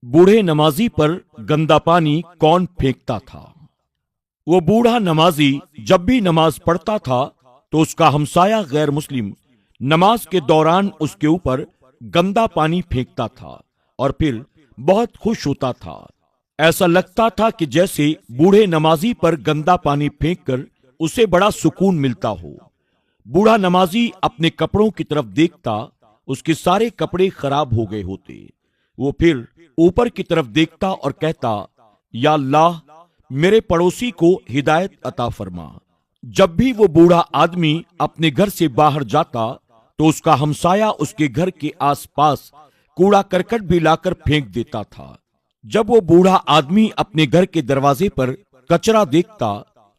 बूढ़े नमाजी पर गंदा पानी कौन फेंकता था। वो बूढ़ा नमाजी जब भी नमाज पढ़ता था तो उसका हमसाया गैर मुस्लिम नमाज के दौरान उसके ऊपर गंदा पानी फेंकता था और फिर बहुत खुश होता था। ऐसा लगता था कि जैसे बूढ़े नमाजी पर गंदा पानी फेंककर उसे बड़ा सुकून मिलता हो। बूढ़ा नमाजी अपने कपड़ों की तरफ देखता, उसके सारे कपड़े खराब हो गए होते। वो फिर ऊपर की तरफ देखता और कहता, या अल्लाह, मेरे पड़ोसी को हिदायत अता फरमा। जब भी वो बूढ़ा आदमी अपने घर से बाहर जाता तो उसका हमसाया उसके घर के आसपास कूड़ा करकट भी लाकर फेंक देता था। जब वो बूढ़ा आदमी अपने घर के दरवाजे पर कचरा देखता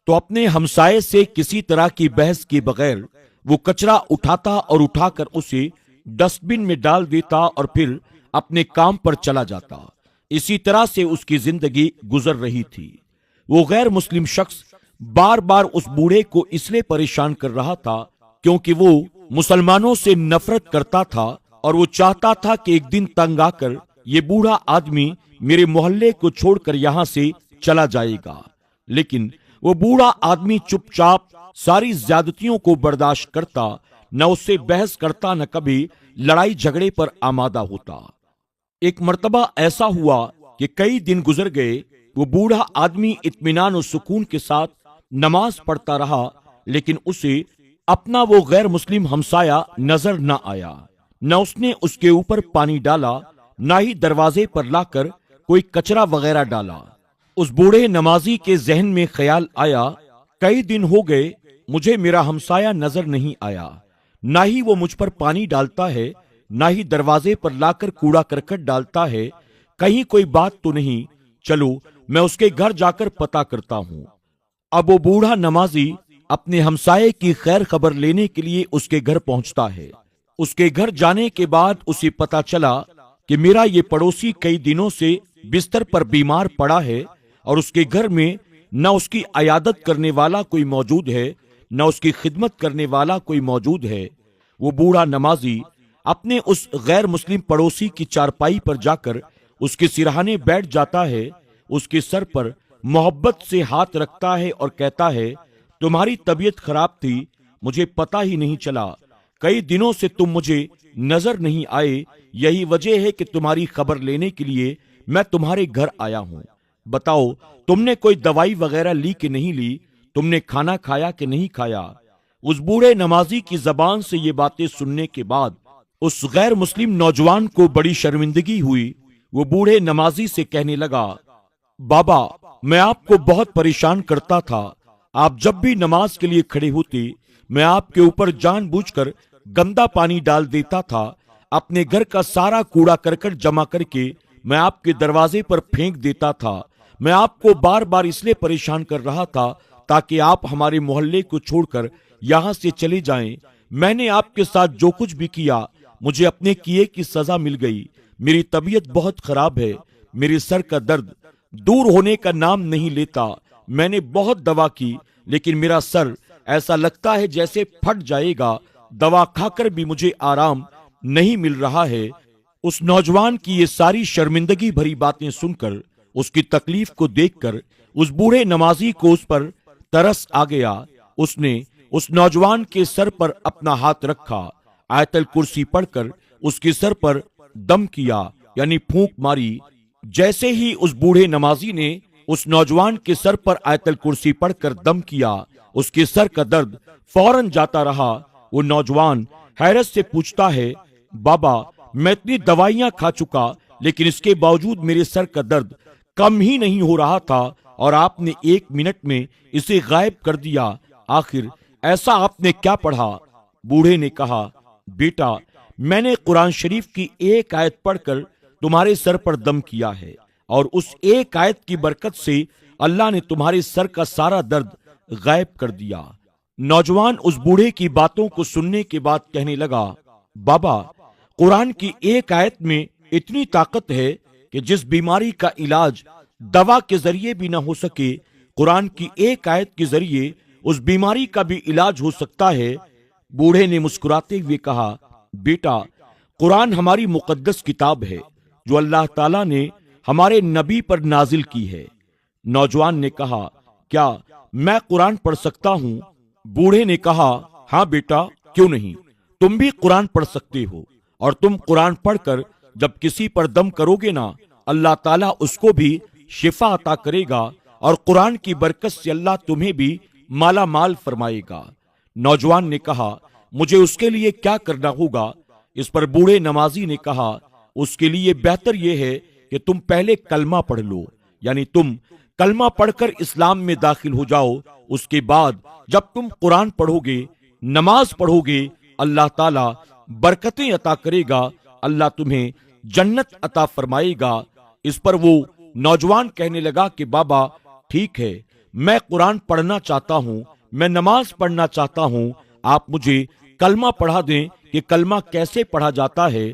तो अपने हमसाये से किसी तरह की बहस के बगैर वो कचरा उठाता और उठाकर उसे डस्टबिन में डाल देता और फिर अपने काम पर चला जाता। इसी तरह से उसकी जिंदगी गुजर रही थी। वो गैर मुस्लिम शख्स बार बार उस बूढ़े को इसलिए परेशान कर रहा था क्योंकि वो मुसलमानों से नफरत करता था और वो चाहता था कि एक दिन तंग आकर ये बूढ़ा आदमी मेरे मोहल्ले को छोड़कर यहाँ से चला जाएगा। लेकिन वो बूढ़ा आदमी चुपचाप सारी ज्यादतियों को बर्दाश्त करता, न उससे बहस करता, न कभी लड़ाई झगड़े पर आमादा होता। एक मर्तबा ऐसा हुआ कि कई दिन गुजर गए, वो बूढ़ा आदमी इत्मीनान और सुकून के साथ नमाज पढ़ता रहा, लेकिन उसे अपना वो गैर मुस्लिम हमसाया नजर न आया। न उसने उसके ऊपर पानी डाला, न ही दरवाजे पर लाकर कोई कचरा वगैरह डाला। उस बूढ़े नमाजी के जहन में ख्याल आया, कई दिन हो गए मुझे मेरा हमसाया नजर नहीं आया, ना ही वो मुझ पर पानी डालता है, ना ही दरवाजे पर लाकर कूड़ा करकट डालता है। कहीं कोई बात तो नहीं, चलो मैं उसके घर जाकर पता करता हूँ। अब वो बूढ़ा नमाजी अपने हमसाये की खैर खबर लेने के लिए उसके घर पहुंचता है। उसके घर जाने के बाद उसे पता चला कि मेरा ये पड़ोसी कई दिनों से बिस्तर पर बीमार पड़ा है और उसके घर में न उसकी अयादत करने वाला कोई मौजूद है, न उसकी खिदमत करने वाला कोई मौजूद है। वो बूढ़ा नमाजी अपने उस गैर मुस्लिम पड़ोसी की चारपाई पर जाकर उसके सिरहाने बैठ जाता है, उसके सर पर मोहब्बत से हाथ रखता है और कहता है, तुम्हारी तबीयत खराब थी, मुझे पता ही नहीं चला, कई दिनों से तुम मुझे नजर नहीं आए, यही वजह है कि तुम्हारी खबर लेने के लिए मैं तुम्हारे घर आया हूँ। बताओ, तुमने कोई दवाई वगैरह ली कि नहीं ली, तुमने खाना खाया कि नहीं खाया। उस बूढ़े नमाजी की जबान से ये बातें सुनने के बाद उस गैर मुस्लिम नौजवान को बड़ी शर्मिंदगी हुई। वो बूढ़े नमाजी से कहने लगा, बाबा, मैं आपको बहुत परेशान करता था, आप जब भी नमाज के लिए खड़े होते मैं आपके ऊपर जानबूझकर गंदा पानी डाल देता था। अपने घर का सारा कूड़ा करकट जमा करके मैं आपके दरवाजे पर फेंक देता था। मैं आपको बार बार इसलिए परेशान कर रहा था ताकि आप हमारे मोहल्ले को छोड़कर यहाँ से चले जाएं। मैंने आपके साथ जो कुछ भी किया, मुझे अपने किए की सजा मिल गई। मेरी तबीयत बहुत खराब है, मेरे सर का दर्द दूर होने का नाम नहीं लेता। मैंने बहुत दवा की, लेकिन मेरा सर ऐसा लगता है जैसे फट जाएगा। दवा खाकर भी मुझे आराम नहीं मिल रहा है। उस नौजवान की ये सारी शर्मिंदगी भरी बातें सुनकर, उसकी तकलीफ को देखकर उस बूढ़े नमाजी को उस पर तरस आ गया। उसने उस नौजवान के सर पर अपना हाथ रखा, आयतल कुर्सी पढ़कर उसके सर पर दम किया, यानी फूंक मारी। जैसे ही उस बूढ़े नमाजी ने उस नौजवान के सर पर आयतल कुर्सी पढ़कर दम किया, उसके सर का दर्द फौरन जाता रहा। वो नौजवान हैरत से पूछता है, बाबा, मैं इतनी दवाइयां खा चुका, लेकिन इसके बावजूद मेरे सर का दर्द कम ही नहीं हो रहा था और आपने 1 मिनट में इसे गायब कर दिया। आखिर ऐसा आपने क्या पढ़ा? बूढ़े ने कहा, बेटा, मैंने कुरान शरीफ की एक आयत पढ़कर तुम्हारे सर पर दम किया है और उस एक आयत की बरकत से अल्लाह ने तुम्हारे सर का सारा दर्द गायब कर दिया। नौजवान उस बूढ़े की बातों को सुनने के बाद कहने लगा, बाबा, कुरान की एक आयत में इतनी ताकत है कि जिस बीमारी का इलाज दवा के जरिए भी न हो सके, कुरान की एक आयत के जरिए उस बीमारी का भी इलाज हो सकता है। बूढ़े ने मुस्कुराते हुए कहा, बेटा, कुरान हमारी मुकद्दस किताब है जो अल्लाह ताला ने ہمارے نبی پر نازل کی ہے۔ نوجوان نے کہا، کیا میں قرآن پڑھ سکتا ہوں؟ بوڑھے نے کہا، ہاں بیٹا، کیوں نہیں، تم بھی قرآن پڑھ سکتے ہو، اور تم قرآن پڑھ کر جب کسی پر دم کرو گے نا، اللہ تعالیٰ اس کو بھی شفا عطا کرے گا، اور قرآن کی برکت سے اللہ تمہیں بھی مالا مال فرمائے گا۔ نوجوان نے کہا، مجھے اس کے لیے کیا کرنا ہوگا؟ اس پر بوڑھے نمازی نے کہا، اس کے لیے بہتر یہ ہے کہ تم پہلے کلمہ پڑھ لو، یعنی تم کلمہ پڑھ کر اسلام میں داخل ہو جاؤ، اس کے بعد جب تم قرآن پڑھو گے، نماز پڑھو گے، اللہ تعالیٰ برکتیں عطا کرے گا، اللہ تمہیں جنت عطا فرمائے گا۔ اس پر وہ نوجوان کہنے لگا کہ بابا ٹھیک ہے، میں قرآن پڑھنا چاہتا ہوں، میں نماز پڑھنا چاہتا ہوں، آپ مجھے کلمہ پڑھا دیں کہ کلمہ کیسے پڑھا جاتا ہے۔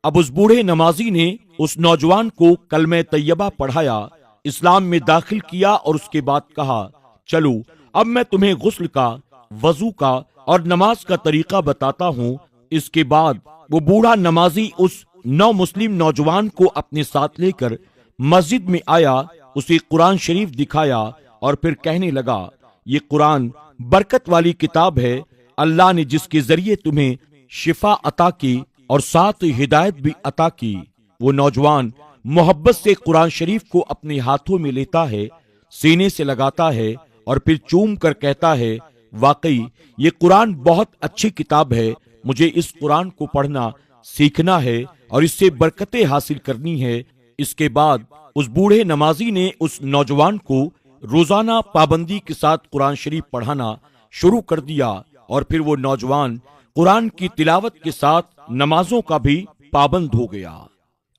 اب اس بوڑھے نمازی نے اس نوجوان کو کلمہ طیبہ پڑھایا، اسلام میں داخل کیا، اور اس کے بعد کہا، چلو اب میں تمہیں غسل کا، وضو کا اور نماز کا طریقہ بتاتا ہوں۔ اس کے بعد وہ بوڑھا نمازی اس نو مسلم نوجوان کو اپنے ساتھ لے کر مسجد میں آیا، اسے قرآن شریف دکھایا، اور پھر کہنے لگا، یہ قرآن برکت والی کتاب ہے، اللہ نے جس کے ذریعے تمہیں شفا عطا کی اور ساتھ ہدایت بھی عطا کی۔ وہ نوجوان محبت سے قرآن شریف کو اپنے ہاتھوں میں لیتا ہے، سینے سے لگاتا ہے، اور پھر چوم کر کہتا ہے، واقعی یہ قرآن بہت اچھی کتاب ہے، مجھے اس قرآن کو پڑھنا سیکھنا ہے اور اس سے برکتیں حاصل کرنی ہے۔ اس کے بعد اس بوڑھے نمازی نے اس نوجوان کو روزانہ پابندی کے ساتھ قرآن شریف پڑھانا شروع کر دیا، اور پھر وہ نوجوان قرآن کی تلاوت کے ساتھ نمازوں کا بھی پابند ہو گیا۔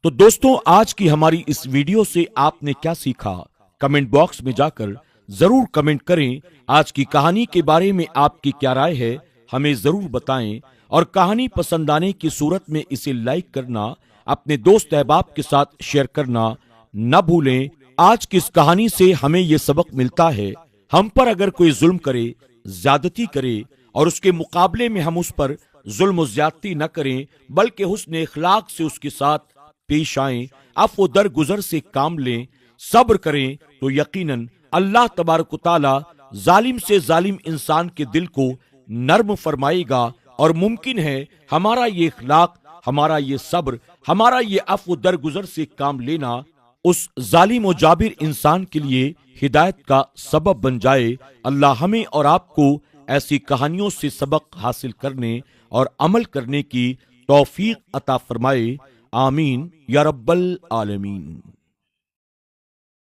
تو دوستوں، آج کی ہماری اس ویڈیو سے آپ نے کیا سیکھا؟ کمنٹ باکس میں جا کر ضرور کمنٹ کریں۔ آج کی کہانی کے بارے میں آپ کی کیا رائے ہے، ہمیں ضرور بتائیں، اور کہانی پسند آنے کی صورت میں اسے لائک کرنا، اپنے دوست احباب کے ساتھ شیئر کرنا نہ بھولیں۔ آج کی اس کہانی سے ہمیں یہ سبق ملتا ہے، ہم پر اگر کوئی ظلم کرے، زیادتی کرے، اور اس کے مقابلے میں ہم اس پر ظلم و زیادتی نہ کریں، بلکہ حسن اخلاق سے اس کے ساتھ پیش آئیں، عفو درگزر سے کام لیں، صبر کریں، تو یقیناً اللہ تبارک و تعالی ظالم سے ظالم انسان کے دل کو نرم فرمائے گا، اور ممکن ہے ہمارا یہ اخلاق، ہمارا یہ صبر، ہمارا یہ عفو درگزر سے کام لینا اس ظالم و جابر انسان کے لیے ہدایت کا سبب بن جائے۔ اللہ ہمیں اور آپ کو ایسی کہانیوں سے سبق حاصل کرنے اور عمل کرنے کی توفیق عطا فرمائے، آمین یا رب العالمین۔